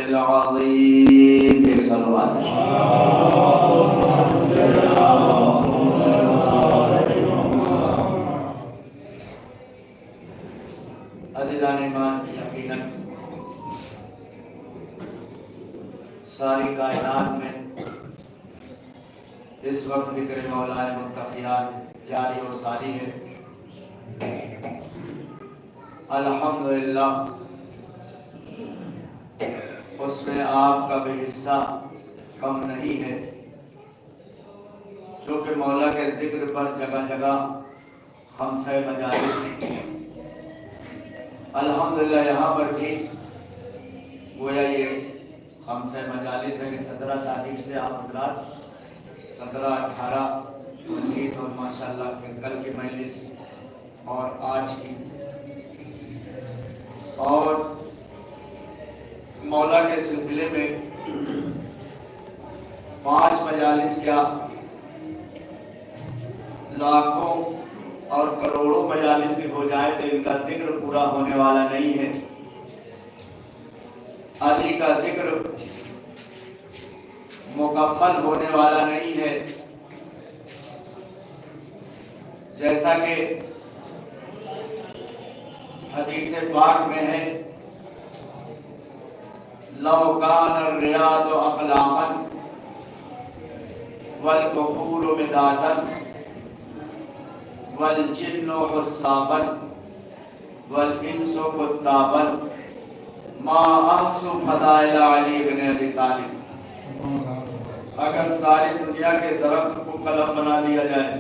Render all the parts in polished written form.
العظيم. اس وقت ذکر مولائے متقیان جاری و ساری ہے۔ الحمدللہ اس میں آپ کا بھی حصہ کم نہیں ہے، چونکہ مولا کے ذکر پر جگہ جگہ خمسہ مجالس، الحمدللہ یہاں پر بھی گویا یہ خمسہ مجالس ہے کہ 17 تاریخ سے آپ حضرات 17، 18، 19 اور ماشاءاللہ کل کی مجلس اور آج کی، اور مولا کے سلسلے میں 5 مجالس کیا لاکھوں اور کروڑوں مجالس بھی ہو جائے تو ان کا ذکر پورا ہونے والا نہیں ہے۔ علی کا ذکر مکمل ہونے والا نہیں ہے، جیسا کہ حدیث پاک میں ہے لو کان الریاض اقلاما والبحور مدادا والجن حسابا والانس کتابا ما احسن فضائل علی بن ابی طالب۔ اگر ساری دنیا کے درخت کو قلم بنا دیا جائے،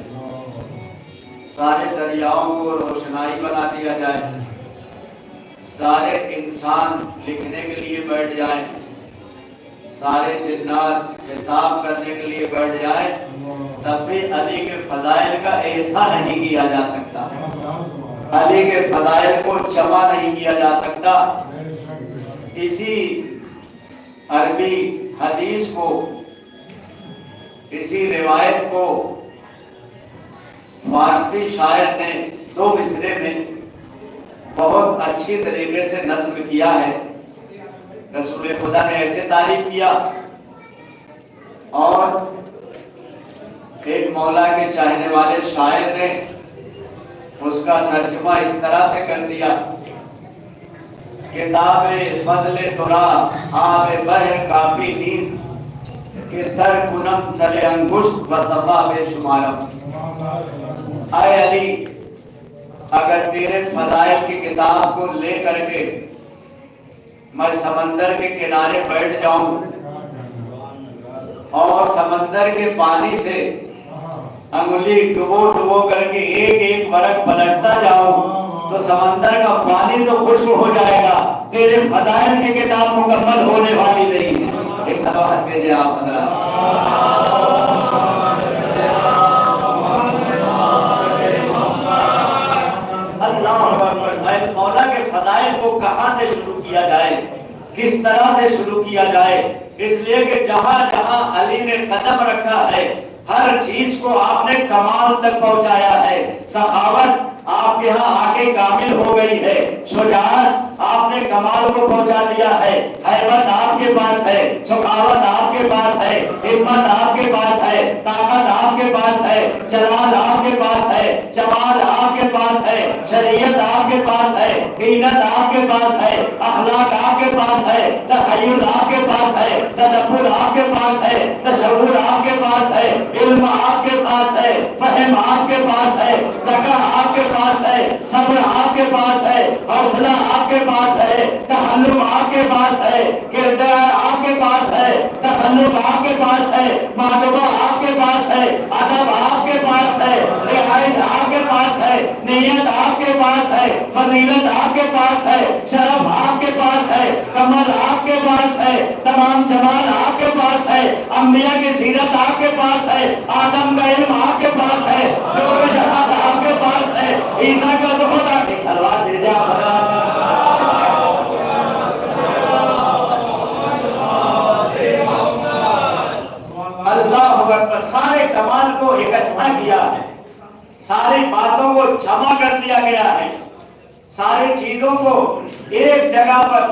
سارے دریاؤں کو روشنائی بنا دیا جائے، سارے انسان لکھنے کے لیے بیٹھ جائیں، سارے جنات حساب کرنے کے لیے بیٹھ جائیں، تب بھی علی کے فضائل کا احسا نہیں کیا جا سکتا، علی کے فضائل کو جمع نہیں کیا جا سکتا۔ اسی عربی حدیث کو، اسی روایت کو فارسی شاعر نے 2 مصرے میں بہت اچھی طریقے سے نظم کیا ہے۔ رسول خدا نے ایسے تعریف کیا، اور ایک مولا کے چاہنے والے شاعر نے اس کا ترجمہ اس طرح سے کر دیا، کتاب فضل ترا آب بحر کافی نیست کہ در کنم سر انگشت و صفا بے شمارم۔ اے علی، اگر تیرے فضائل کی کتاب کو لے کر کے میں سمندر کے کنارے بیٹھ جاؤں اور سمندر کے پانی سے انگلی ڈبو ڈبو کر کے ایک ایک ورق پلٹتا جاؤں تو سمندر کا پانی تو خشک ہو جائے گا، تیرے فضائل کی کتاب مکمل ہونے والی نہیں ہے۔ ایک سوال بھیجے آپ حضرات۔ مولا کے فضائل کو کہاں سے شروع کیا جائے، کس طرح سے شروع کیا جائے؟ اس لیے کہ جہاں جہاں علی نے قدم رکھا ہے ہر چیز کو آپ نے کمال تک پہنچایا ہے۔ سخاوت آپ کے ہاں آ کے کامل ہو گئی ہے، شجاعت آپ نے کمال کو پہنچا دیا ہے، ہیبت آپ کے پاس ہے، سخاوت آپ کے پاس ہے، ہمت آپ کے پاس ہے، طاقت آپ کے پاس ہے، جلال آپ کے پاس ہے، جمال آپ کے پاس ہے، شریعت آپ کے پاس ہے، دینت آپ کے پاس ہے، اخلاق آپ کے پاس ہے، تخیل آپ کے پاس ہے، تدبر آپ کے پاس ہے، تشعر آپ کے پاس ہے، علم آپ کے پاس ہے، فہم آپ کے پاس ہے، ذکا آپ کے پاس ہے، صبر آپ کے پاس ہے، حوصلہ آپ کے پاس ہے، تحلم آپ کے پاس ہے، کردار آپ کے پاس ہے، تخلق آپ کے پاس ہے، معدبہ آپ کے پاس ہے، ادب آپ کے پاس ہے، رہائش آپ کے پاس ہے، نیت آپ کے پاس ہے، فضیلت آپ کے پاس ہے، شرف آپ کے پاس ہے، کمال آپ کے پاس ہے، تمام جمال آپ کے پاس ہے، انبیاء کی سیرت آپ کے پاس ہے، آدم کا علم آپ کے پاس ہے، نور کا جہاد آپ کے پاس ہے، عیسیٰ کا زہد آپ ایک سلوات بھیجے آپ حضرات۔ اللہ اکبر، سارے کمال کو اکٹھا کیا ہے، ساری باتوں کو جمع کر دیا گیا ہے، ساری چیزوں کو ایک جگہ پر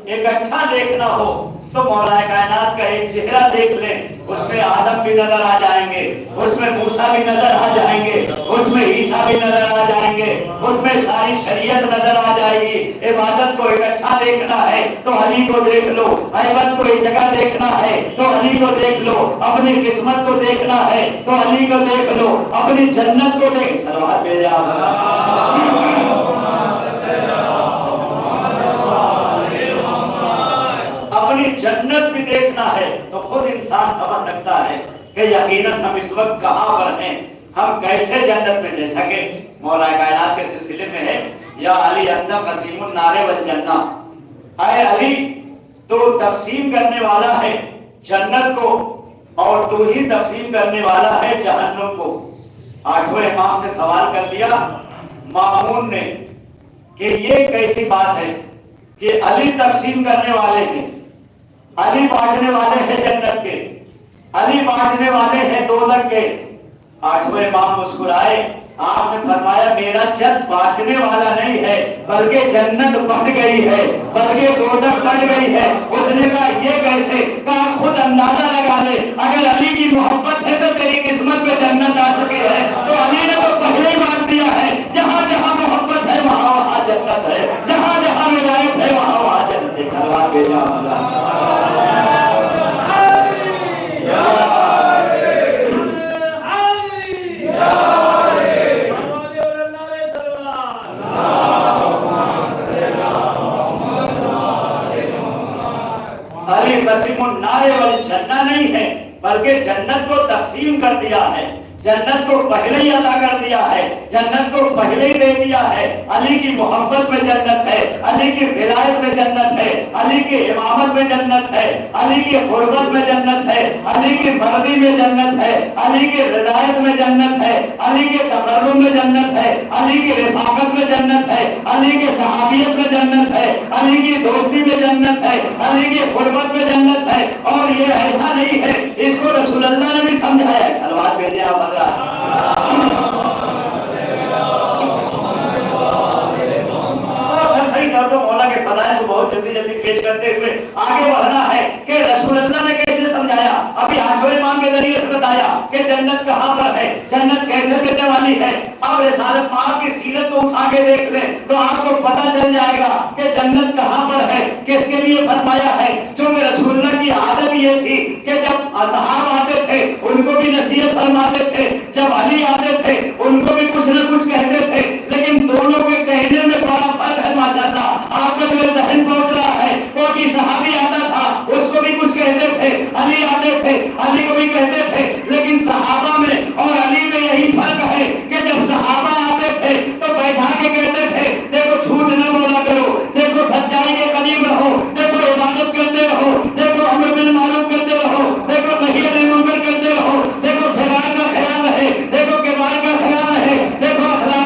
اکٹھا دیکھنا ہو تو مولا کائنات کا ایک چہرہ دیکھ لیں، اس میں آدم بھی نظر آ جائیں گے، اس میں موسیٰ بھی نظر آ جائیں گے، اس میں عیسیٰ عیسیٰ بھی نظر آ جائیں گے، اس میں ساری شریعت نظر آ جائے گی۔ عبادت کو اکٹھا دیکھنا ہے تو علی کو دیکھ لو، عبادت کو ایک جگہ دیکھنا ہے تو علی کو دیکھ لو، اپنی قسمت کو دیکھنا ہے تو علی کو دیکھ لو، اپنی جنت کو دیکھ صلوات بھیجا اپنی جنت بھی دیکھنا ہے تو خود انسان سمجھ سکتا ہے کہ یقیناً ہم اس وقت کہاں پر ہیں، ہم کیسے جنت میں جیسا کہ مولا کائنات کے سلسلے میں ہے یا علی انت قسیم النار والجنہ، اے علی تو تقسیم کرنے والا ہے جنت کو اور تو ہی تقسیم کرنے والا ہے جہنم کو۔ آٹھویں امام سے سوال کر لیا مامون نے کہ یہ کیسی بات ہے کہ علی تقسیم کرنے والے ہیں، علی بانٹنے والے ہیں جنت کے، علی بانٹنے والے ہیں دوزخ کے۔ آٹھویں امام مسکرائے، آپ نے فرمایا میرا جد بانٹنے والا نہیں ہے بلکہ جنت بٹ گئی ہے، بلکہ دوزخ بٹ گئی ہے۔ اس نے کہا یہ کیسے؟ کہا خود اندازہ لگا لے، اگر علی کی محبت ہے تو تیری قسمت پہ جنت آ چکی ہے، تو علی نے تو پہلے ہی بانٹ دیا ہے۔ جہاں جہاں محبت ہے وہاں وہاں جنت ہے، جہاں جہاں ولایت ہے وہاں وہاں جنت ہے۔ صلوات بھیجا علی قسیم النار والجنہ نہیں ہے بلکہ جنت کو تقسیم کر دیا ہے، جنت کو پہلے ہی عطا کر دیا ہے، جنت کو پہلے ہی دے دیا ہے۔ علی کی محبت میں جنت ہے، علی کی ولایت میں جنت ہے، علی کی امامت میں جنت ہے، علی کی قربت میں جنت ہے، علی کی مردی میں جنت ہے، علی کی رضایت میں جنت ہے، علی کے تقرب میں جنت ہے، علی کی رفاقت میں جنت ہے، علی کے صحابیت میں جنت ہے، علی کی دوستی میں جنت ہے، علی کی قربت میں جنت ہے۔ اور یہ ایسا نہیں ہے، اس کو رسول اللہ نے بھی سمجھایا ہے۔ صلوات بھیجے آپ مولا کے فضائل کو بہت جلدی جلدی پیش کرتے ہوئے آگے بڑھنا ہے کہ رسول اللہ نے کیسے سمجھایا۔ ابھی آٹھویں امام کے ذریعے سے بتایا کہ جنت کہاں پر ہے، جنت کیسے ملنے والی ہے۔ اب رسالت پاک کی سیرت کو اٹھا کے دیکھ لیں تو آپ کو پتہ چل جائے گا کہ جنت کہاں پر ہے، کس کے لیے فرمایا ہے۔ چونکہ رسول اللہ کی عادت یہ تھی کہ جب اصحاب آتے تھے ان کو بھی نصیحت فرماتے تھے، جب علی آتے تھے ان کو بھی کچھ نہ کچھ کہتے تھے، لیکن دونوں کے کہنے میں بڑا فرق ہے ماشاءاللہ۔ آپ کا جو ذہن پہنچ رہا ہے، کوئی صحابی آتا تھا اس کو بھی کچھ کہتے تھے، علی آتے تھے علی کو بھی کہتے تھے، لیکن صحابہ میں اور علی میں یہی فرق ہے کہ جب صحابہ آتے تھے تو بیٹھا کے کہتے تھے دیکھو جھوٹ نہ بولا کرو، دیکھو سچائی کے قریب رہو، دیکھو عبادت کرتے رہو، دیکھو امر بالمعروف کرتے رہو، دیکھو نہی عن المنکر کرتے رہو، دیکھو سوال کا خیال ہے، دیکھو کردار کا خیال ہے، دیکھو اخلاق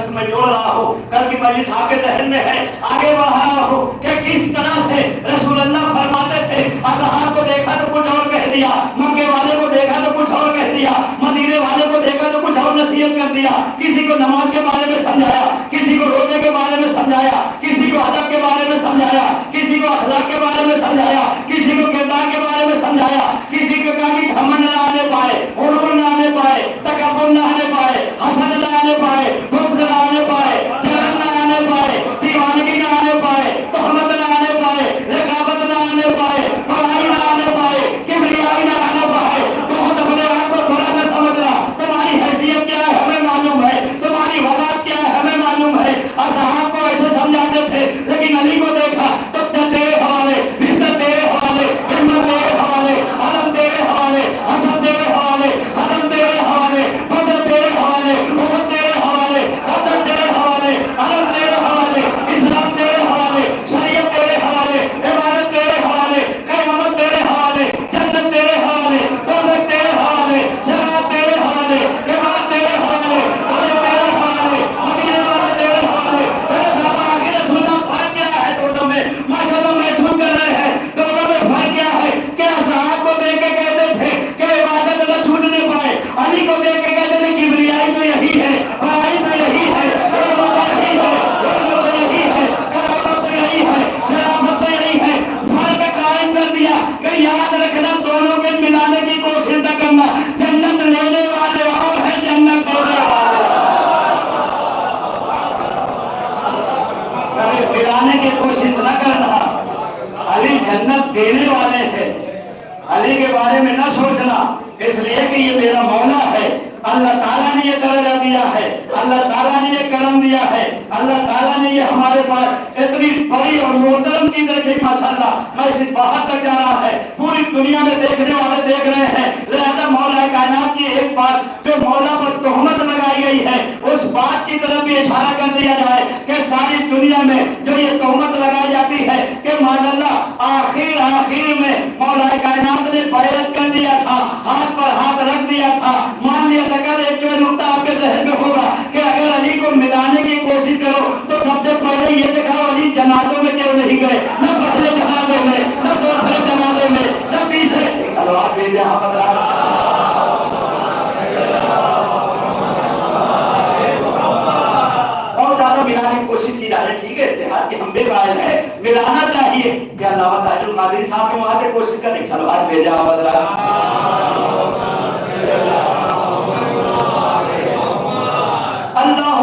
درس میں جوڑ رہا ہوں، کل کی مجلس آپ کے ذہن میں ہے، آگے بڑھا رہا ہوں کہ کس طرح سے رسول اللہ فرماتے تھے، اصحاب کو دیکھا تو کچھ اور کہہ دیا، مکے والے کو دیکھا تو کچھ اور کہہ دیا، مدینے والے کو دیکھا تو کچھ اور نصیحت کر دیا، کسی کو نماز کے بارے میں سمجھایا، کسی کو روزے کے بارے میں سمجھایا، کسی کو ادب کے بارے میں سمجھایا، کسی کو اخلاق کے بارے میں سمجھایا، کسی کو کردار کے بارے میں سمجھایا، کسی کو کہا کہ گھمنڈ نہ آنے پائے، غرور نہ آنے پائے، تکبر نہ آنے پائے، حسد نہ آنے پائے، بغض نہ آنے پائے، جلن نہ آنے پائے، دیوانگی نہ آنے پائے، تہمت نہ آنے پائے، رقابت نہ آنے پائے، بڑائی نہ آنے پائے، کبریائی نہ آنے پائے، بہت اپنے آپ کو بڑا نہ سمجھنا، تمہاری حیثیت کیا ہے ہمیں معلوم ہے، تمہاری وقت کیا ہے ہمیں معلوم ہے۔ اصحاب کو ایسے سمجھاتے تھے، لیکن علی کو دیکھا تو تیرے حوالے، بستر تیرے حوالے، ہمت تیرے حوالے، علم تیرے حوالے، حسن تیرے حوالے، ختم تیرے حوالے، بدر تیرے حوالے، احد تیرے حوالے، بدر تیرے حوالے، علم تیرے حوالے، اسلام تیرے حوالے، شریعت تیرے حوالے، عبادت تیرے حوالے، قیامت تیرے حوالے، جنت تیرے حوالے، دولت تیرے حوالے، جنات تیرے حوالے، عبادت تیرے حوالے، دولت تیرے حوالے، مدینے والے تیرے حوالے۔ میرے صحابہ آخر رسول اللہ فرق کیا ہے دونوں میں؟ ماشاءاللہ محسوس کر رہے ہیں دونوں میں فرق کیا ہے کہ اصحاب کو دیکھ کے کہتے تھے کہ عبادت نہ چھوٹنے پائے، علی کو دیکھ کے کہتے تھے کبریائی تو یہی ہے، بڑائی تو یہی ہے، عظمت تو یہی ہے، عظمت تو یہی ہے، کرامت تو یہی ہے، شرافت تو یہی ہے۔ فرق قائم کر دیا کہ یاد رکھنا دونوں کے ملانے کی کوشش نہ کرنا، جنت لینے والے اور ہیں، جنت دینے والے کبھی ملانے کی کوشش نہ کرنا۔ علی جنت دینے والے ہیں، علی کے بارے میں نہ سوچنا، اس لیے کہ یہ میرا مولا ہے، اللہ تعالیٰ نے یہ درجہ دیا ہے، اللہ تعالیٰ نے یہ کرم دیا ہے، اللہ تعالیٰ نے یہ ہمارے پاس اتنی بڑی اور محترم چیز رکھی۔ ماشاءاللہ میں اس باہر تک جا رہا ہے، پوری دنیا میں دیکھنے والے دیکھ رہے ہیں، لہذا مولا کائنات کی ایک بات جو مولا پر تہمت لگائی گئی ہے اس بات کی طرف بھی اشارہ کر دیا جائے کہ ساری دنیا میں جو یہ تہمت لگائی جاتی ہے کہ ماشاءاللہ آخر میں مولا کائنات نے بیعت کر دیا تھا، ہاتھ پر ہاتھ رکھ دیا تھا، مان لیا تھا۔ ایک جو نقطہ آپ کے ذہن میں ہوگا کہ اگر علی کو ملانے کی کوشش کرو تو سب سے پہلے یہ دکھاؤ علی جنازوں میں کیوں نہیں گئے، نہ پہلے جنازے میں، نہ دوسرے جنازے میں، نہ تیسرے۔ صلوات بھیجے احمد اور زیادہ ملانے کی کوشش کی جا رہی ہے، ٹھیک ہے اتحاد کی ہم بھی قائل ہیں، ملانا چاہیے کہ علامہ طاہر القادری صاحب بھی وہاں کے کوشش کریں۔ صلوات بھیجے احمد اللہ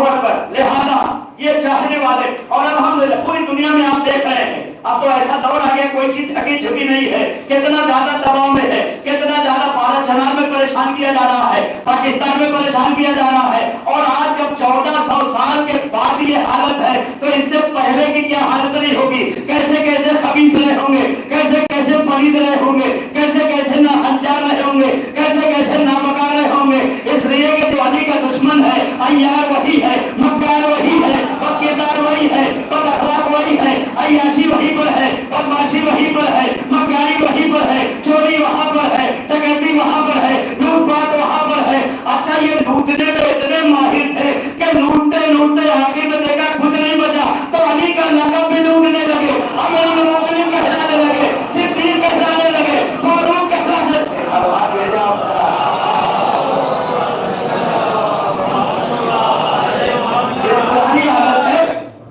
اکبر۔ لہذا یہ چاہنے والے اور الحمدللہ پوری دنیا میں آپ دیکھ رہے ہیں اب تو ایسا دور آ گیا کوئی چیز ڈھکی چھپی نہیں ہے، کتنا زیادہ دباؤ میں ہے، کتنا زیادہ بھارت چنار میں پریشان کیا جا رہا ہے، پاکستان میں پریشان کیا جا رہا ہے، اور آج جب 1400 سال کے بعد یہ حالت ہے تو اس سے پہلے کی کیا حالت نہیں ہوگی، کیسے کیسے خبیث رہے ہوں گے، کیسے کیسے پلید رہے ہوں گے، کیسے کیسے ناہنجار رہے ہوں گے، کیسے کیسے نامکار رہے ہوں گے۔ اس لیے کہ جو علی کا دشمن ہے عیار وہی ہے، مکار وہی ہے، بدکردار وہی ہے، بد اخلاق وہی ہے، عیاشی وہی پر ہے، بدماشی وہی پر ہے، مکاری وہی پر ہے، چوری وہاں پر ہے، ڈکیتی وہاں پر ہے، لوٹ پاٹ وہاں پر ہے۔ اچھا یہ لوٹنے میں اتنے ماہر تھے کہ لوٹتے لوٹتے آخر میں دیکھا کچھ نہیں بچا تو علی کا لقب بھی لوٹنے لگے، امیر المومنین کہلانے لگے، صدیق کہلانے لگے، فاروق کہلانے لگے۔ سلوات بھیجا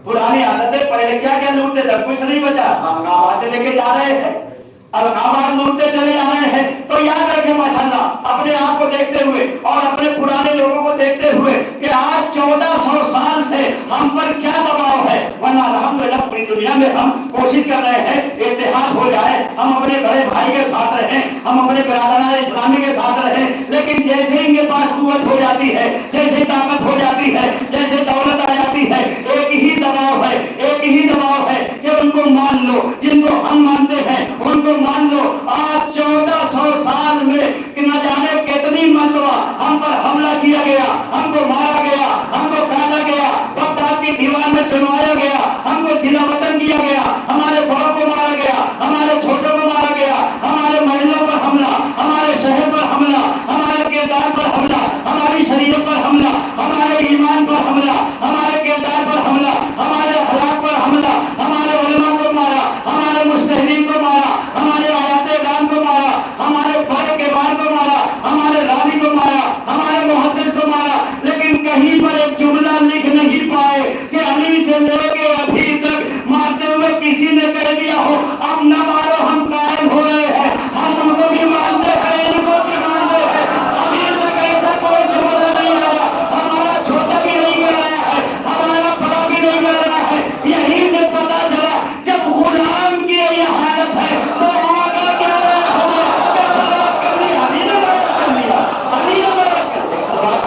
پرانی عادت ہے، پہلے کیا کیا لوٹتے تھے کچھ نہیں بچا، القابات لے کے جا رہے ہیں، القابات لوٹتے چلے جا رہے ہیں۔ تو یاد رکھیں ماشاءاللہ اپنے آپ کو دیکھتے ہوئے اور اپنے پرانے لوگوں کو دیکھتے ہوئے کہ آج 1400 سال سے ہم پر کیا دباؤ ہے، ورنہ الحمدللہ پوری دنیا میں ہم کوشش کر رہے ہیں اتحاد ہو جائے، ہم اپنے بڑے بھائی کے ساتھ رہیں، ہم اپنے برادران اسلامی کے ساتھ رہیں، لیکن جیسے ان کے پاس قوت ہو جاتی ہے، جیسے طاقت ہو جاتی ہے، جیسے دولت آ جاتی ہے، ایک ہی دباؤ ہے، ایک ہی دباؤ ہے کہ ان کو مان لو، جن کو ہم مانتے ہیں ان کو مان لو۔ آج 1400 سال میں نہ جانے کتنی مرتبہ ہم پر حملہ کیا گیا، ہم کو مارا گیا، ہم کو کاٹا گیا، بغداد کی دیوار میں چنوایا گیا، ہم کو جلا وطن کیا گیا، ہمارے بڑوں کو مارا گیا، ہمارے چھوٹوں کو مارا گیا، ہمارے محلوں پر حملہ، ہمارے شہر پر حملہ، ہمارے کردار پر حملہ، ہماری شریعت پر حملہ، ہمارے ایمان پر حملہ، ہمارے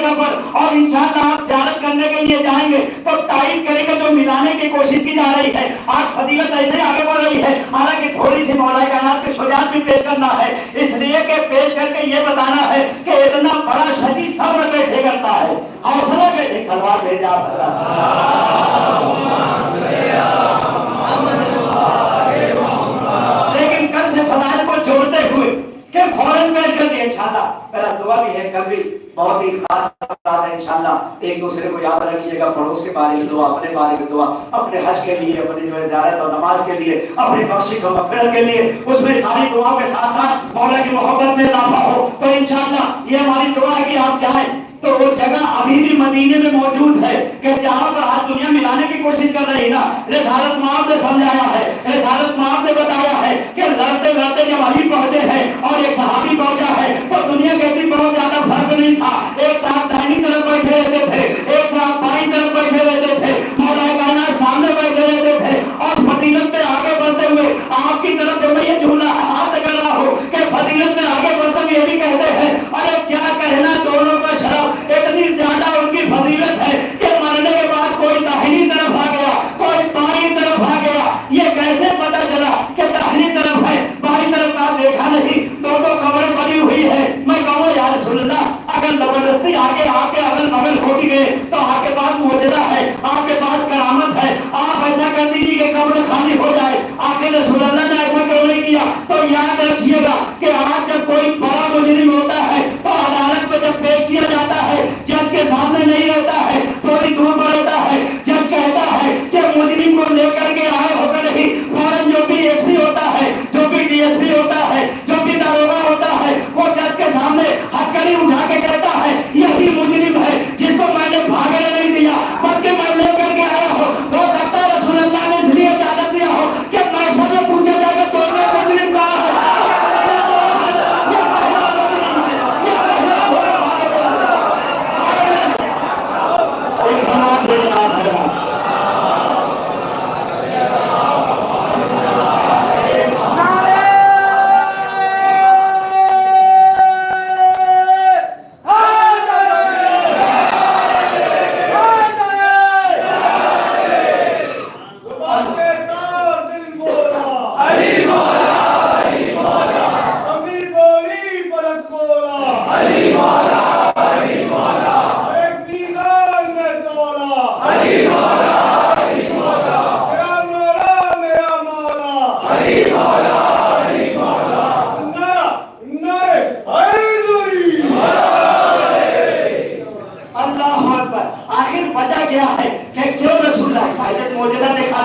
جگہ پر اور انشاءاللہ آپ زیارت کرنے کے لیے جائیں گے تو تائید کرے گا جو ملانے کی کوشش کی جا رہی ہے. آج فضیلت ایسے آگے بڑھ رہی ہے، حالانکہ تھوڑی سی مولا کائنات کی شجاعت بھی پیش کرنا ہے، اس لیے کہ پیش کر کے یہ بتانا ہے کہ اتنا بڑا شدید صبر کیسے کرتا ہے. حوصلہ کے ایک سلوات بھیجا لیکن کل سے فضائل کو جوڑتے ہوئے کہ فوراً پیش کر دیا. انشاءاللہ میرا دعا بھی ہے، کل بھی بہت ہی خاص بات ہے. انشاءاللہ ایک دوسرے کو یاد رکھیے گا، پڑوس کے بارے میں دعا، اپنے بارے میں دعا، اپنے حج کے لیے، اپنی جو ہے زیارت اور نماز کے لیے، اپنی بخشش اور مغفرت کے لیے، اس میں ساری دعاؤں کے ساتھ ساتھ مولا کی محبت میں اضافہ ہو. تو انشاءاللہ یہ ہماری دعا ہے کہ آپ چاہیں تو وہ جگہ ابھی بھی مدینے میں موجود ہے کہ جہاں پر آج دنیا ملانے کی کوشش کر رہی نا. رسالت مآب نے سمجھایا ہے، رسالت مآب نے بتایا ہے کہ لڑتے لڑتے جب علی پہنچے ہیں اور ایک صحابی پہنچا ہے تو دنیا کہتی بہت زیادہ فرق نہیں تھا. ایک صاحب دائنی طرف بیٹھے رہتے تھے، ایک صاحب بائیں طرف بیٹھے رہتے تھے، مولا کائنات سامنے بیٹھے رہتے تھے. اور فضیلت میں آگے بڑھتے ہوئے آپ کی طرف سے میں یہ جملہ ہاتھ کر رہا ہوں کہ فضیلت میں آگے بڑھتے ہوئے یہ بھی کہتے ہیں ارے کیا کہنا دونوں کا شرف، اتنی زیادہ ان کی فضیلت ہے کہ مرنے کے بعد کوئی داہنی طرف آ گیا، کوئی بائیں طرف آ گیا. یہ کیسے پتا چلا کہ داہنی طرف ہے بائیں طرف کا دیکھا نہیں؟ دو دو قبریں بنی ہوئی ہے. میں کہوں یا رسول اللہ اگر زبردستی آگے آپ کے اگل بغل ہو بھی گئے تو آپ کے پاس معجزہ ہے، آپ کے پاس کرامت ہے، آپ ایسا کر دیجیے کہ قبر خالی ہو جائے. آخر رسول اللہ نے ایسا کیوں نہیں کیا؟ تو یاد رکھیے گا کہ آج جب کوئی بڑا مجرم ہوتا ہے تو عدالت میں جب پیش کیا جاتا ہے جج کے سامنے نہیں رہتا ہے، تھوڑی دور پر رہتا ہے. جج کہتا ہے کہ مجرم کو لے کر کے آئے ہو کر نہیں، فوراً جو بھی ایس پی ہوتا ہے، جو بھی ڈی ایس پی ہوتا ہے، جو بھی داروغہ ہوتا ہے، وہ جج کے سامنے ہتھکڑی اٹھا کے کہتا ہے یہی مجرم ہے جس کو میں نے بھاگنے نہیں دیا بلکہ میں لے کر کے آیا ہوں. ہو سکتا ہے رسول اللہ نے اس لیے اجازت دیا ہو کہ محشر میں پوچھا جائے گا دونوں مجرم کہاں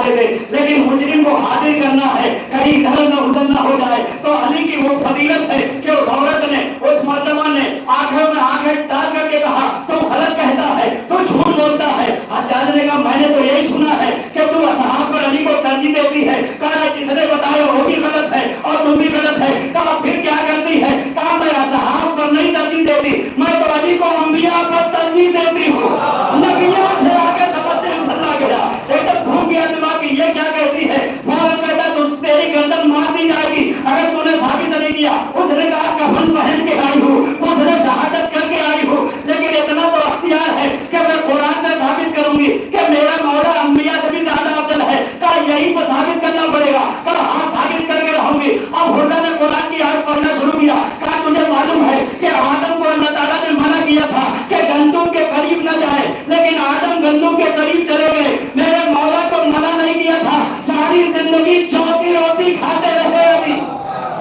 ہے. لیکن مجرم کو حاضر کرنا ہے کہیں ادھر نہ ادھر نہ ہو جائے. تو علی کی وہ فضیلت ہے کہ اس عورت نے، اس مردمہ نے آنکھوں میں آنکھیں ڈال کر کے کہا تو غلط کہتا ہے، تو جھوٹ بولتا ہے. حجاج نے کہا میں نے تو یہی سنا ہے کہ تو اصحاب پر علی کو ترجیح دیتی ہے. کہا جس نے بتایا وہ بھی غلط ہے اور تم بھی غلط ہے. کہا پھر کیا کرتی ہے؟ کہا میں اصحاب پر نہیں ترجیح دیتی، میں تو علی کو انبیاء پر ترجیح دیتی ہوں. نبیوں سے آگے سمجھتے ہیں چلا گیا، ایک دم گھوم گیا دماغ کی یہ کیا کہتی ہے. فوراً کہتا تیری گردن مار دی جائے گی اگر تو نے ثابت نہیں کیا. اس نے کہا کفن پہن کے آئی ہوں، اس نے شہادت کر کے آئی ہوں، لیکن اتنا تو اختیار ہے کہ میں قرآن میں ثابت کروں گی کہ میرا مولا انبیاء سے بھی زیادہ افضل ہے. کہا یہی پر ثابت کرنا پڑے گا. کہا ہاں ثابت کر کے رہوں گی. اب ہوتا نے قرآن کی آیت پڑھنا شروع کیا. کہا تجھے معلوم ہے کہ آدم کو اللہ تعالیٰ نے منع کیا تھا کہ گندم کے قریب نہ جائے، لیکن آدم گندم کے قریب چلے گئے. میرے مولا کو منع نہیں کیا تھا. ساری زندگی چوکی روٹی کھاتے رہے علی،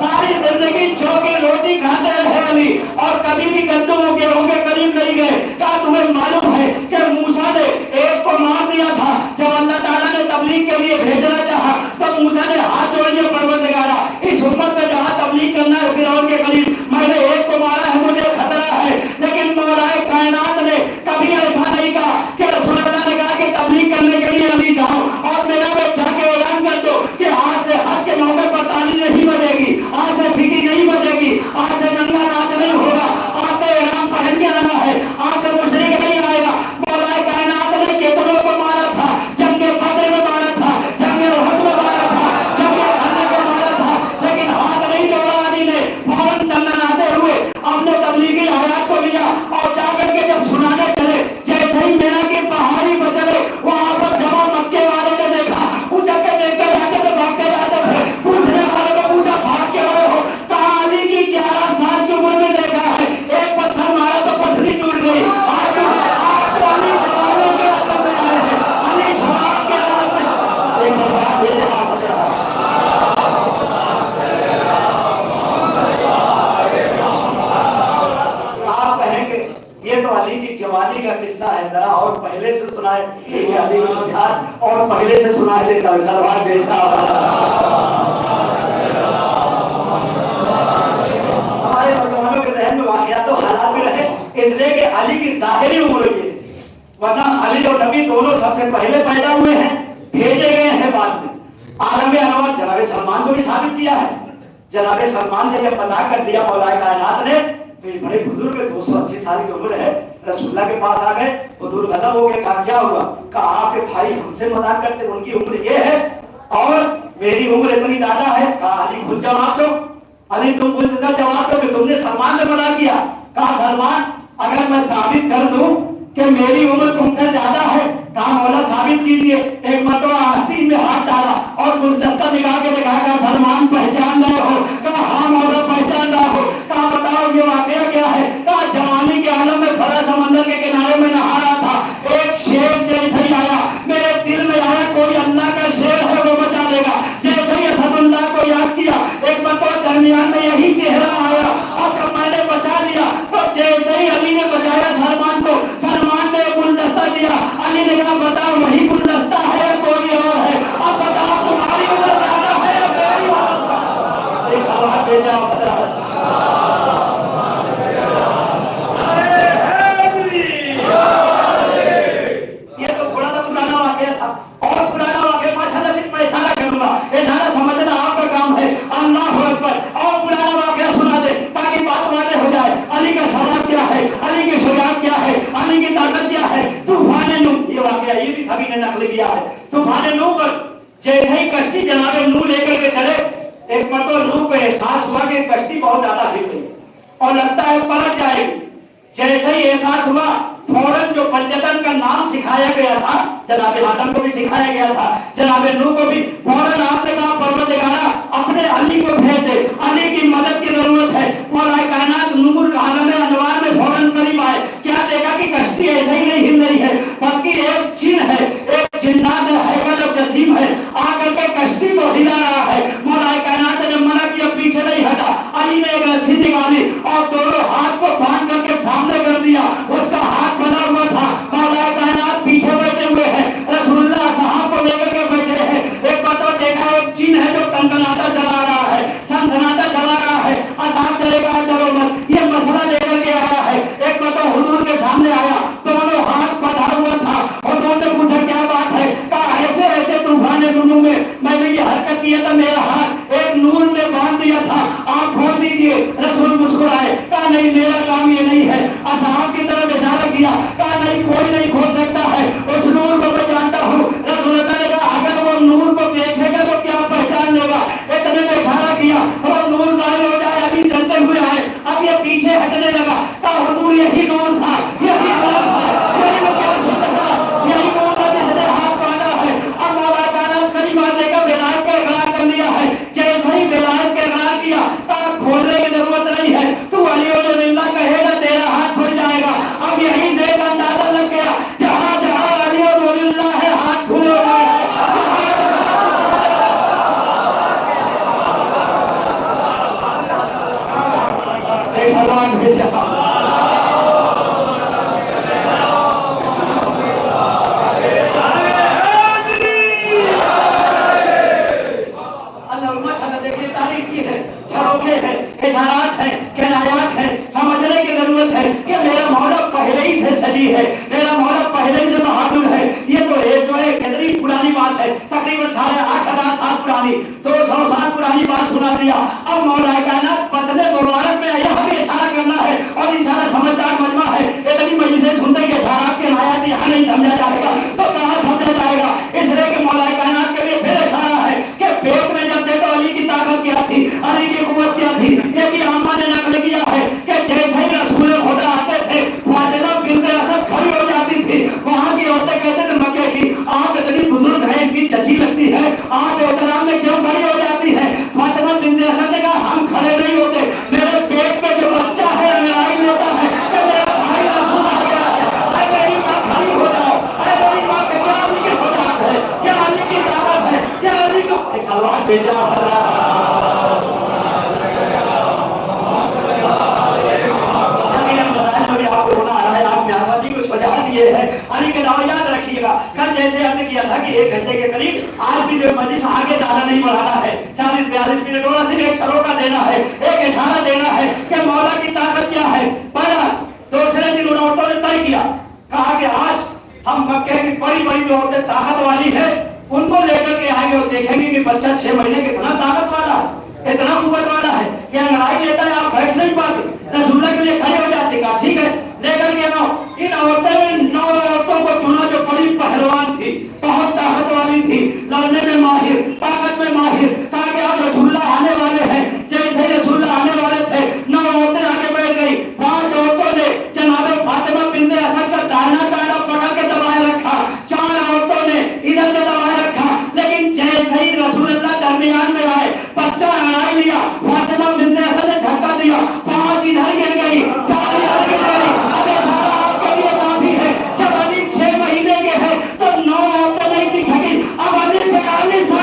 ساری زندگی چوکی روٹی کھاتے رہے علی، اور کبھی بھی گندم و گیہوں کے قریب نہیں گئے. کہا تمہیں معلوم ہے کہ موسیٰ نے ایک کو مار دیا تھا جب اللہ تعالیٰ نے تبلیغ کے لیے بھیجنا چاہا تو موسیٰ نے ہاتھ جوڑ لیا پروردگارا اس امت میں جہاں تبلیغ کرنا ہے فرعون کے قریب میں نے ایک کو مارا ہے، مجھے خطرہ ہے. لیکن مولا کائنات نے کبھی ایسا نہیں کہا کہ رسول اللہ نے کہا کہ تبلیغ کرنے کے لیے علی جاؤ اور میرا میں جا کے اعلان کر دو کہ آج سے حج کے موقع پر تالی نہیں بجے گی، آج سے سیٹی نہیں بجے گی، آج سے ننگا ناچ نہیں ہوگا، آپ کو احرام پہن کے آنا ہے، آپ کو مشرک نہیں آئے گا. مولا کائنات نے کتنوں کو مارا تھا، جنگ بدر میں مارا تھا، جنگ کہ یہ علی کو سمجھا اور پہلے سے سنا دیتا ہوں سلوات بھیجنا ہمارے نوجوانوں کے ذہن میں واقعات و حالات میں رہے، اس لیے کہ علی کی ظاہری عمر یہ، ورنہ علی اور نبی دونوں سب سے پہلے پیدا ہوئے ہیں، بھیجے گئے ہیں بعد میں۔ عالم انوار جناب سلمان کو بھی ثابت کیا ہے۔ جناب سلمان نے جب پتا کر دیا مولا کائنات نے، تو یہ بڑے بزرگ 280 سال کی عمر ہے، رسول اللہ کے پاس آ گئے، حضور غضب ہو گئے، کہا کیا ہوا؟ کہا آپ کے بھائی ہم سے مذاق کرتے، ان کی عمر یہ ہے اور میری عمر اتنی زیادہ ہے۔ کہا علی خود جواب دو، علی تم خود جواب دو کہ تم نے سلمان نے منع کیا۔ کہا سلمان اگر میں ثابت کر دوں کہ میری عمر تم سے زیادہ ہے، کہا مولا ثابت کیجئے۔ ایک مرتبہ آستین میں ہاتھ ڈالا اور گلدستہ نکال کے دکھا، کہا سلمان پہچان رہے ہو؟ کہا ہاں مولا پہچان رہا ہو۔ کہا بتاؤ یہ واقعہ کیا ہے؟ کہا جوانی کے عالم میں فرا سمندر کے کنارے میں نہا رہا تھا، ایک شیر جیسے ہی آیا، میرے دل میں آیا کوئی اللہ کا شیر ہے وہ بچا دے گا۔ جیسے ہی اسد اللہ کو یاد کیا، ایک مرتبہ درمیان میں یہی چہرہ آیا اور جب میں نے بچا لیا تو جیسے ہی علی نے بچایا سلمان کو، سلمان نے گلدستہ دیا، علی نے کہا بتاؤ وہی گلدستہ ہے یا کوئی اور ہے؟ اب بتاؤ تمہاری عمر زیادہ ہے یا میری عمر؟ ایک سوال بھیجا یہ تو تھوڑا سا پرانا واقعہ تھا، اور پرانا واقعہ ماشاءاللہ پھر میں اشارہ کروں گا، اشارہ سمجھنا آپ کا کام ہے۔ اللہ اکبر، اور پرانا واقعہ سنا دے تاکہ بات واضح ہو جائے۔ علی کا ثواب کیا ہے، علی کی شجاعت کیا ہے، علی کی طاقت کیا ہے۔ طوفان نوح، یہ واقعہ یہ بھی سبھی نے نقل کیا ہے۔ طوفان نوح پر جیسے ہی کشتی جناب نوح لے کر کے چلے، ایک مرتبہ نوح کو احساس ہوا کہ کشتی بہت زیادہ ہل گئی اور لگتا ہے پلٹ جائے گی۔ جیسے ہی احساس ہوا، فوراً جو پنجتن کا نام سکھایا گیا تھا، جناب آدم کو بھی سکھایا گیا تھا، جناب نوح کو بھی، فوراً آپ نے کہا پروردگارا اپنے علی کو بھیج دے، علی کی مدد کی ضرورت ہے۔ مولا کائنات نور عالم انوار میں فوراً قریب آئے، کیا دیکھا کہ کشتی ایسے ہی نہیں ہل رہی ہے بلکہ ایک جن ہے، ایک جنات ہیکل و جسیم ہے، آ کر کے کشتی کو ہلا رہا ہے۔ مولا کائنات نے منع کیا، پیچھے نہیں ہٹا، علی نے ایک رسی نکالی اور دونوں ہاتھ کو باندھ کر کے سامنے کر دیا، اس کا ہاتھ بنا ہوا تھا۔ مولا کائنات پیچھے بیٹھے ہوئے ہیں، رسول اللہ صحابہ کو لے کر کے بیٹھے ہیں۔ ایک بات اور دیکھا، ایک جن ہے جو تنگناتا چلا رہا ہے، سنسناتا چلا رہا ہے، اصحاب چلے گا ڈرو مت، یہ مسئلہ لے کر کے آیا ہے۔ ایک بات حضور کے سامنے آیا، دونوں ہاتھ بندھا ہوا تھا، حضور نے پوچھا کیا بات ہے؟ کہا ایسے ایسے طوفان نوح میں نے یہ حرکت کیا تھا، میرا ہاتھ ایک نور نے باندھ دیا تھا، آپ کھول دیجئے۔ رسول مسکرائے، کہا نہیں میرا کام یہ نہیں ہے۔ اصحاب کی طرف اشارہ کیا، کہا نہیں کوئی نہیں کھول سکتا ہے، اس نور کو میں جانتا ہوں۔ رسول اللہ نے کہا اگر وہ نور کو دیکھے گا تو کیا پہچان لے گا؟ اتنے میں اشارہ کیا اور نور ظاہر ہو جائے، ابھی چلتے ہوئے آئے، اب یہ پیچھے ہٹنے لگا، کہا حضور یہی نور تھا، یہی نور تھا، یہی وہ کیا سنتا تھا، یہی نور تھا جس نے ہاتھ باندھا ہے۔ اب مولا کائنات قریب آنے کا ولایت کا اقرار کر لیا ہے، جیسے ہی ولایت کا اقرار کیا، کہا کھولنے کی ضرورت نہیں ہے، تو علی اللہ کہے گا تیرا ہاتھ کھل جائے گا۔ اب یہیں سے ایک اندازہ لگ گیا، جہاں جہاں علی اللہ ہے ہاتھ کھلے ہوئے ہیں۔ ایک سلام بھیجا اشارات ہیں، کنایات ہیں، سمجھنے کی ضرورت ہے کہ میرا مولا پہلے ہی سے سجی ہے، میرا مولا پہلے ہی سے بہادر ہے۔ یہ تو ایک جو ہے کتنی پرانی بات ہے، تقریباً 8,500 سال پرانی، 200 سال پرانی بات سنا دیا۔ اب مولا کائنات بدن مبارک میں یہاں بھی اشارہ کرنا ہے اور انشاءاللہ سمجھدار مجمع ہے، اتنی مجلسیں سنتے کہ اشارات کے آیات یہاں نہیں سمجھا جائے گا تو کہاں سمجھا جائے گا؟ اس لیے کہ مولا کائنات کے لیے پھر اشارہ ہے کہ پیٹ میں جب دیکھو علی کی طاقت کیا تھی، علی کی قوت کیا تھی۔ یہ بھی اماں نے نقل کیا ہے کہ جیسے ہی رسول خدا آتے تھے، فاطمہ بنت اسد کھڑی ہو جاتی تھی، وہاں کی عورتیں کہتے تھے مکے کی آپ اتنی بزرگ ہیں، ان کی چچی لگتی ہے، آپ احترام میں کیوں کھڑی ہو جاتی ہے؟ فاطمہ بنت اسد نے کہا ہم کھڑے نہیں ہوتے، میرے پیٹ میں جو بچہ ہے انگڑائی لیتا ہے کہ میرا بھائی رسول آ گیا ہے، اے میری ماں کھڑی ہو جاؤ، اے میری ماں کہ کیا علی کی شجاعت ہے، کیا علی کی طاقت ہے، کیا علی کو ایک سلوات بھیجا علی کے نام یاد رکھیے گا، نے کیا تھا کہ 1 گھنٹے کے قریب آج بھی جو مجلس آگے زیادہ نہیں بڑھانا ہے، 40-42 منٹ اور صرف ایک سروکا دینا ہے، ایک اشارہ دینا ہے کہ مولا کی طاقت کیا ہے۔ پہلا دوسرے دن ان عورتوں نے طے کیا، کہا کہ آج ہم مکے کی بڑی بڑی جو عورتیں طاقت والی ہے ان کو لے کر کے آئیں گے اور دیکھیں گے کہ بچہ 6 مہینے کے اتنا طاقت والا ہے، اتنا قوت والا ہے کہ انگڑائی لیتا ہے آپ بیٹھ نہیں پاتے، رسول اللہ کے لیے کھڑے ہو جاتے۔ کہا ٹھیک ہے لے کر کے آؤ۔ ان عورتوں میں 9 عورتوں کو چنا جو بڑی پہلوان تھی، بہت طاقت والی تھی، لڑنے میں ماہر، طاقت میں ماہر۔ کہا کہ آپ رسول اللہ آنے والے ہیں۔ جیسے ہی رسول اللہ آنے والے تھے 9 عورتیں آگے بیٹھ گئی، 5 عورتوں نے جناب فاطمہ بنت اسد کا دائنا کانڈا پکڑ کے دبائے رکھا، 4 عورتوں نے ادھر سے دبائے رکھا، لیکن جیسے ہی رسول اللہ درمیان میں آئے بچہ لڑائی لیا، فاطمہ بنت اسد نے جھٹکا دیا، 5 ادھر گر گئی، 4 ادھر گر گئی۔ اب یہ سارا آپ کے لیے کافی ہے۔ جب علی 6 مہینے کے ہیں تو 9 عورتیں نہیں ٹک سکی، اب علی 42 سال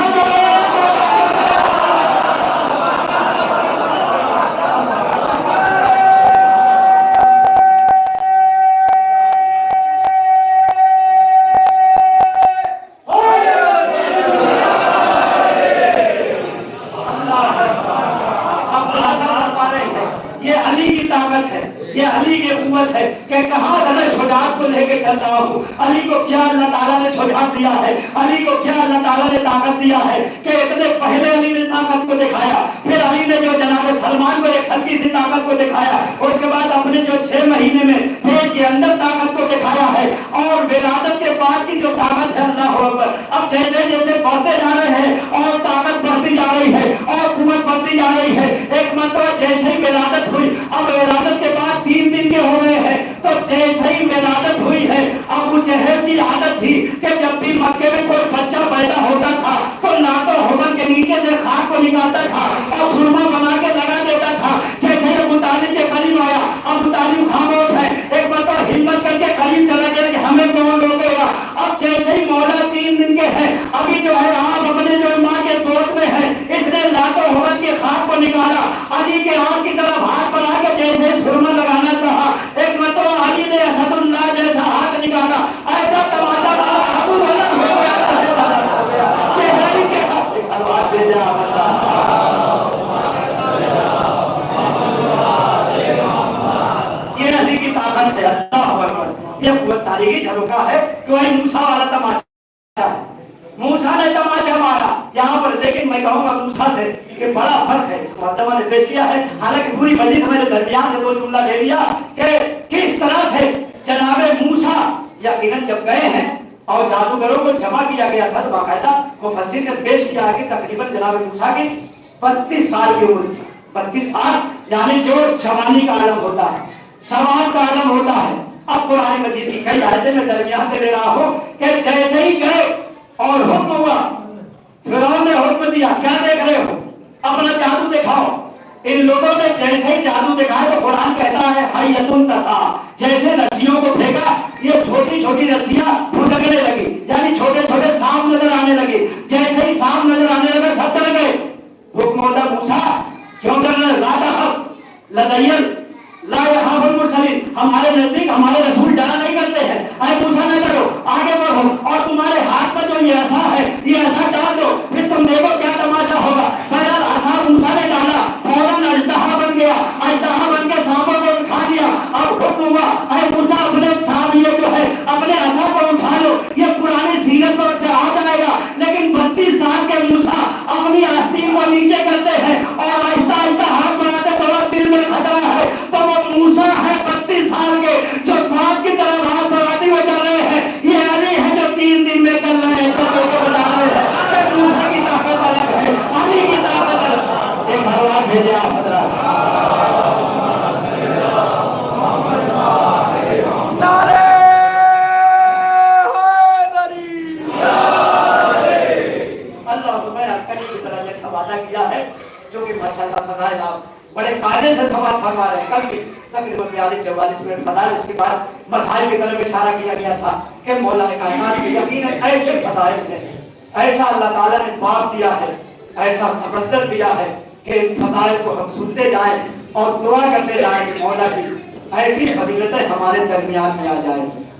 کہ کہاں میں شجاعت کو لے کے چل رہا ہوں۔ علی کو کیا اللہ تعالیٰ نے شجاعت دیا ہے، علی کو کیا اللہ تعالیٰ نے طاقت دیا ہے کہ اتنے پہلے علی نے طاقت کو دکھایا، پھر علی نے جو جناب سلمان کو ایک ہلکی سی طاقت کو دکھایا، اس کے بعد اپنے جو 6 مہینے میں پیٹ کے اندر طاقت کو دکھایا ہے، اور ولادت کے بعد کی جو طاقت ہے اللہ اکبر۔ اب جیسے جیسے بڑھتے جا رہے ہیں اور طاقت بڑھتی جا رہی ہے اور قوت بڑھتی جا رہی ہے، ایک مرتبہ جیسے ہی ولادت ہوئی، اب ولادت کے بعد 3 دن کے ہو گئے ہیں، تو جیسے ہی ولادت ہوئی ہے ابو جہل کی عادت تھی کہ جب بھی مکے میں کوئی بچہ پیدا ہوتا تھا تو لات و حبل کے نیچے سے خاک کو نکالتا تھا اور سرما بنا کے لگا دیتا تھا۔ جیسے ہی ابو طالب کے قریب آیا، ابو طالب خاموش ہے، ایک مرتبہ ہمت کر کے قریب چلا گیا کہ ہمیں کون روکے گا۔ اب جیسے ہی مولا 3 دن کے ہیں، ابھی جو ہے آپ اپنے جو ماں کے گود میں ہے، اس نے لات و حبل کی خاک کو نکالا، علی کے آنکھ کی طرف ہاتھ بڑھا کے جیسے سرما لگانا چاہا، ایک مرتبہ علی نے اسد اللہ جیسا ہاتھ نکالا، ایسا تماچا ڈالا، ابو بکر ہو گیا، چہرے کے ہاتھ ایک سلوات بھیجا اللہ۔ یہ علی کی طاقت ہے، اللہ اکبر۔ یہ قوت تاریخی جھروکا ہے کہ وہی موسیٰ والا تماچا ہے، موسیٰ نے تماچا مارا یہاں پر، لیکن میں کہوں گا موسیٰ سے کہ بڑا فرق ہے، اس مقدمہ نے پیش کیا ہے، حالانکہ پوری مجلس میں درمیان سے 2 جملہ لے لیا کہ کس طرح سے جناب موسیٰ یقیناً جب گئے ہیں اور جادوگروں کو جمع کیا گیا تھا تو باقاعدہ مفسر نے پیش کیا ہے کہ تقریباً جناب موسیٰ کی 32 سال کی عمر تھی، 32 سال یعنی جو جوانی کا عالم ہوتا ہے، سواد کا عالم ہوتا ہے۔ اب قرآن مجید کی کئی آیتیں میں درمیان دے رہا ہوں کہ جیسے ہی گئے اور حکم ہوا، فرعون نے حکم دیا، کیا دیکھ رہے ہو، اپنا جادو دکھاؤ۔ ان لوگوں نے جیسے ہی جادو دکھایا تو قرآن کہتا ہے حیۃ تسعی، جیسے رسیوں کو پھینکا یہ چھوٹی چھوٹی رسیاں پھٹکنے لگی، یعنی چھوٹے چھوٹے سانپ نظر آنے لگے، جیسے ہی سانپ نظر آنے لگے سب ڈر گئے۔ حکم ہوتا موسیٰ کیوں ڈر رہے، لا تخف لدیل لا یخاف المرسلین، ہمارے نزدیک ہمارے رسول ڈرا نہیں کرتے ہیں، اے موسیٰ نہ ڈرو، آگے بڑھو اور تمہارے ہاتھ میں جو یہ عصا ہے یہ عصا ڈال دو، پھر تم دیکھو کیا تماشا ہوگا۔ بہرحال عصا موسیٰ نے ڈالا، فوراً اژدہا بن گیا، اژدہا بن کے سانپوں کو کھا لیا۔ اب حکم ہوا اے موسیٰ اپنے یہ جو ہے اپنے عصا کو اٹھا لو، یہ پرانی سیرت پر آ جائے گا، لیکن 32 سال کے موسیٰ اپنی آستین کو نیچے کرتے ہیں اور آہستہ آہستہ ہاتھ بڑھاتے تھوڑا دل میں کھٹا ہے تو وہ موسیٰ ہے 32 سال کے جو سانپ کی طرح ہاتھ بڑھاتے ہوئے کر رہے ہیں، یہ علی ہے جو 3 دن میں کر رہے ہیں، تو بتا رہے ہیں کہ موسیٰ کی طاقت الگ ہے، علی کی طاقت الگ۔ ایک سوال بھیجے آپ حضرات، جو کہ ماشاءاللہ فضائل آپ بڑے قاعدے سے سوال فرما رہے ہیں۔ کل بھی تقریباً 42-44 منٹ فضائل، اس کے بعد مسائل کی طرف اشارہ کیا گیا تھا کہ مولا کائنات کے یقیناً ایسے فضائل ہیں، ایسا اللہ تعالیٰ نے باپ دیا ہے، ایسا سمندر دیا ہے کہ ان فضائل کو ہم سنتے جائیں اور دعا کرتے جائیں کہ مولا کی ایسی فضیلتیں ہمارے درمیان میں آ جائیں۔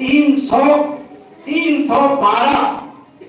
312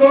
2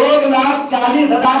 1,40,000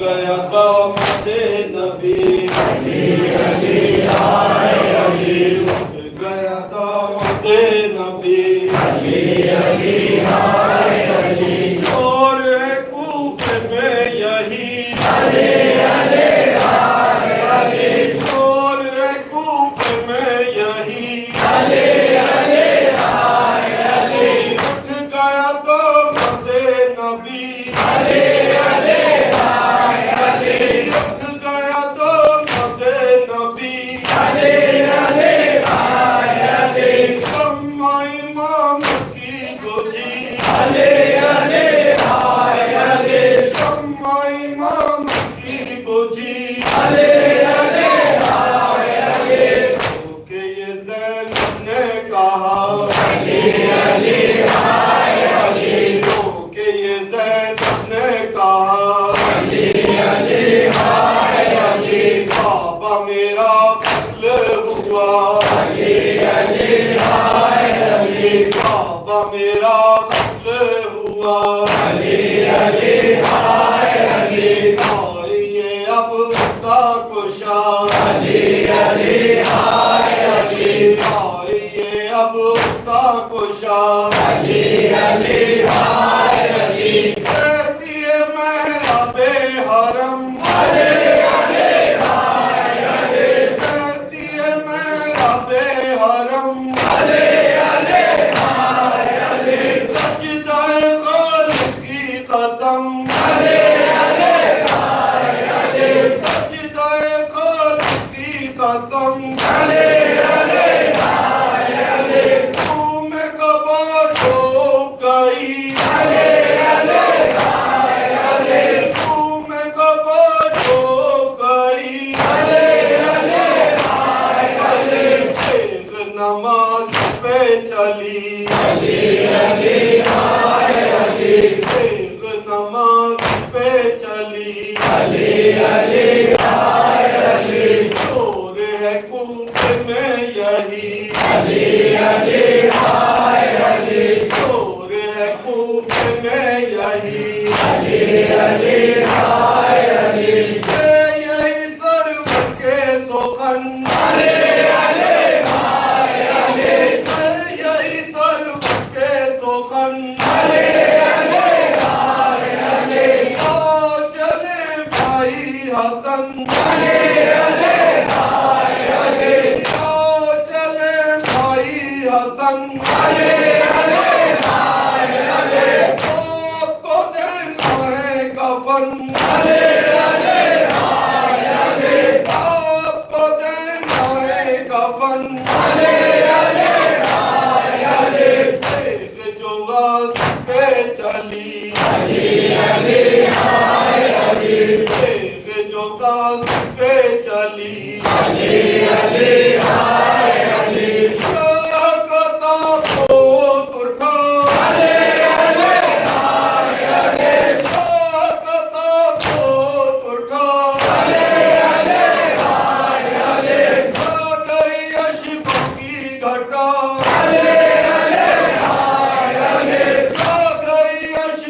گیا داماد نبی گیا داماد نبی اور ہے کوفے میں یہی اور ہے کوفے میں یہی اٹھ گیا داماد نبی اٹھ گیا داماد نبی شمع امام کی گوجی شمع امام کی بوجھی کہ یہ زینب نے کہا کہ یہ زینب نے کہا بابا میرا قتل ہوا بابا میرا قتل ہوا آئیے اب خدا کشا آئیے اب خدا کشا کہتی ہے میرا بے حرم کہتی ہے میرا بے حرم سجدہ خالق کی قسم سجدہ خالق کی قسم تو میں کبا ڈوب گئی تو میں کبا ڈوب گئی ایک نماز پہ چلی ایک نماز پہ چلی شور ہے کوفے میں یہی شور ہے کوفے میں یہی یہی سرور کے سخن یہی سرور کے سخن چلے بھائی حسن چلے بھائی حسن آپ کو دینا ہے کفن آپ کو دینا ہے کفن ایک جو غاز پہ چلی ایک جو غاز پہ چلی شاکتا پھوٹ اٹھا شاکتا پھوٹ اٹھا چھا گئی اشکوں کی گھٹا چھا گئی اشکوں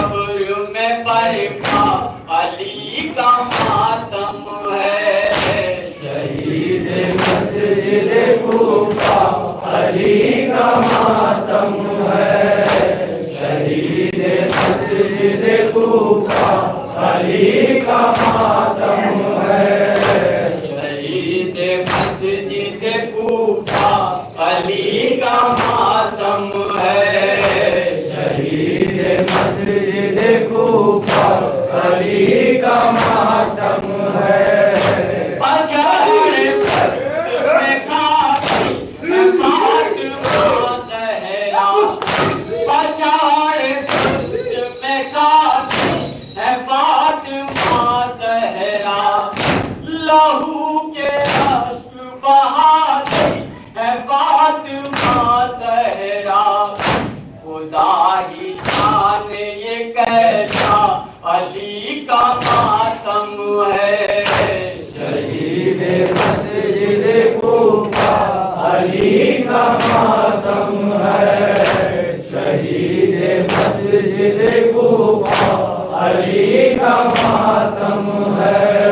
قبر میں برپا علی کا ماتم ہے شہید مسجد کوفہ علی کا ماتم ہے شہید مسجد کوفہ علی کا ماتم ہے شہید مسجد کوفہ علی کا ماتم ہے شہید مسجد کوفہ علی کا ماتم ہے پچھاڑ میں کافی میں فاطمہ زہرا پچھاڑ میں کافی ہے فاطمہ زہرا لہو کے اشک بہاتی ہے فاطمہ زہرا خدا ہی جانے یہ کیسا علی کا ماتم ہے شہید مسجد کوفہ علی کا ماتم ہے شہید مسجد کوفہ علی کا ماتم ہے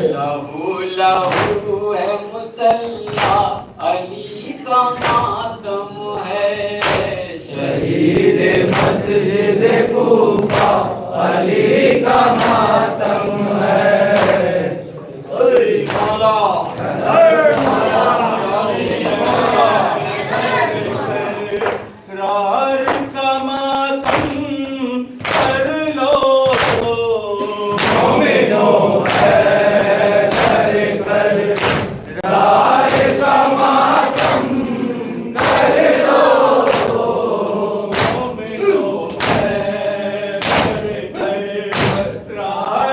لہو لہو ہے مسلح علی کا ماتم ہے شہید مسجد کوفہ علی کا ماتم ہے رار کا ماتم کر لو مومنوں ہے کر کر رار کا ماتم کر لو مومنوں ہے کر کر رار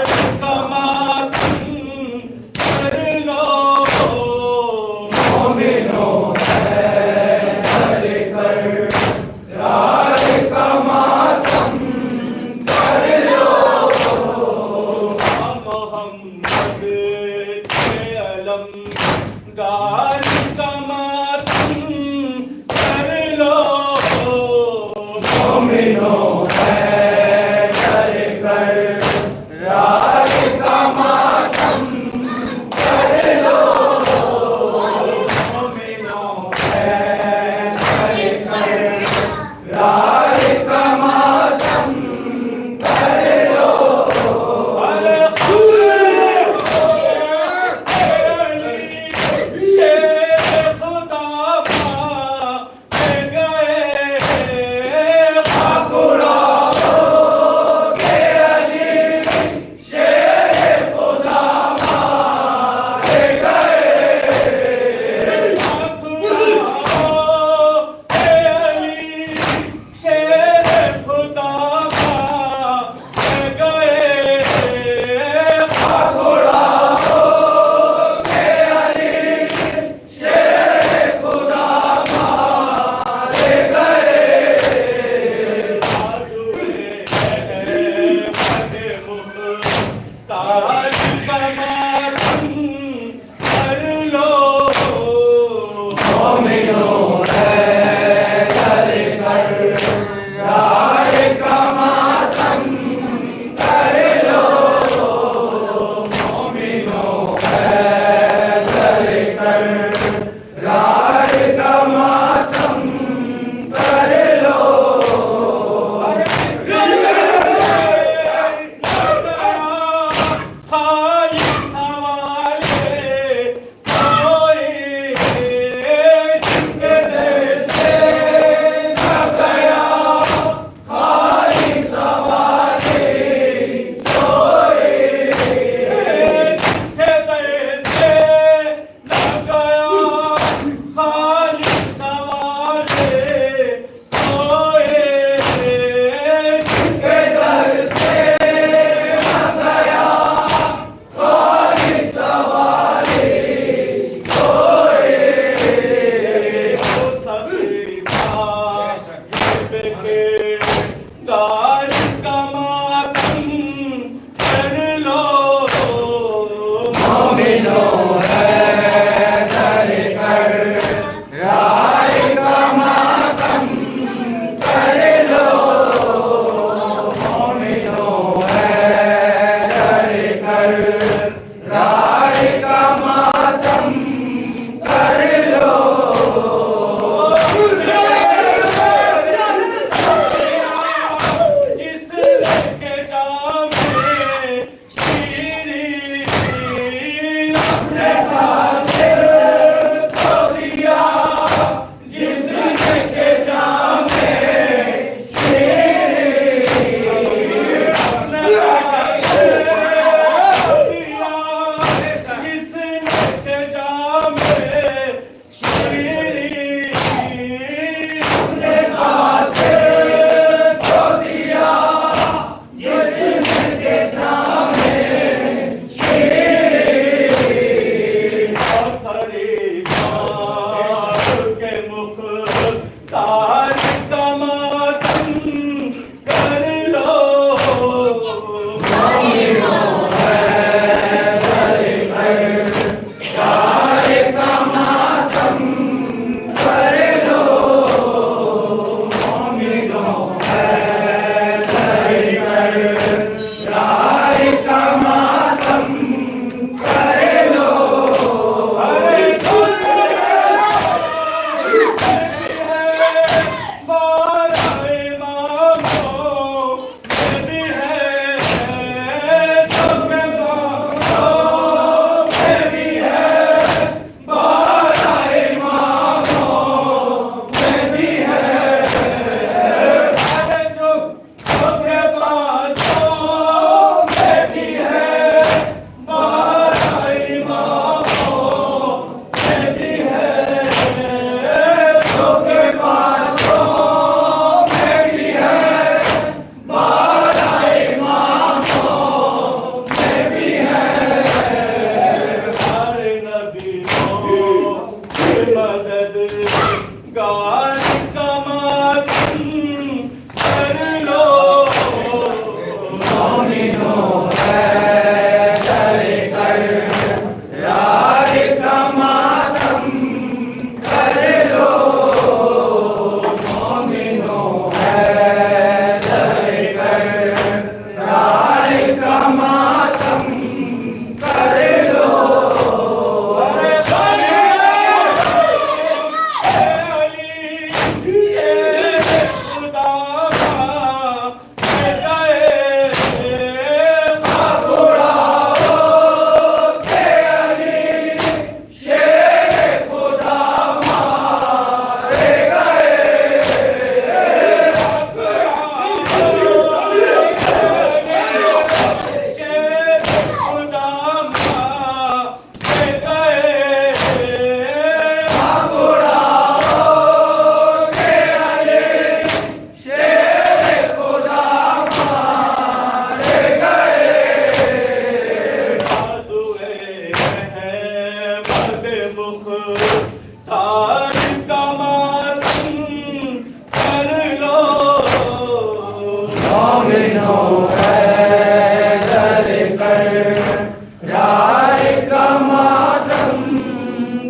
مومنوں حیدر کر رائے کا ماتم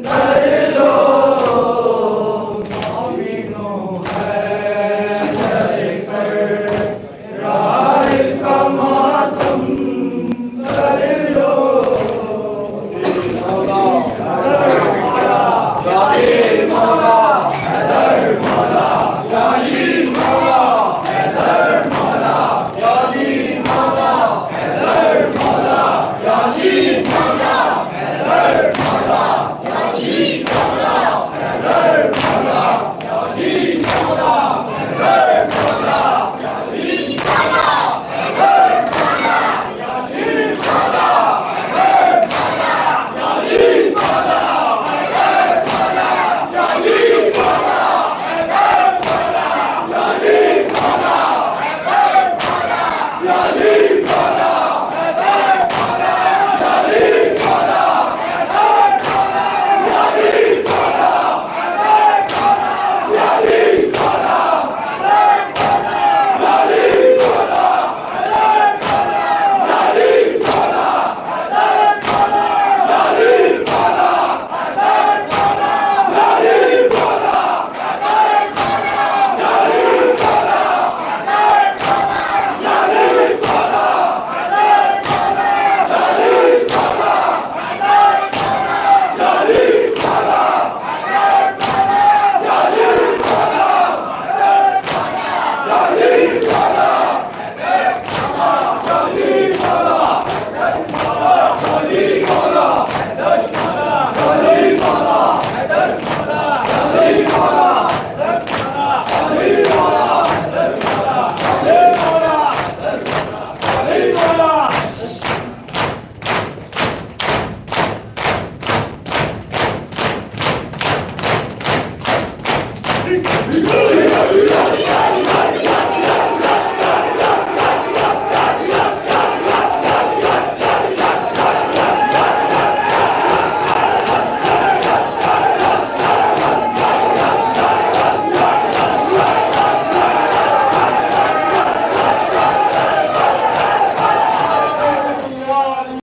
کر لو مومنوں حیدر کر رائے کا ماتم کر لو Yeah.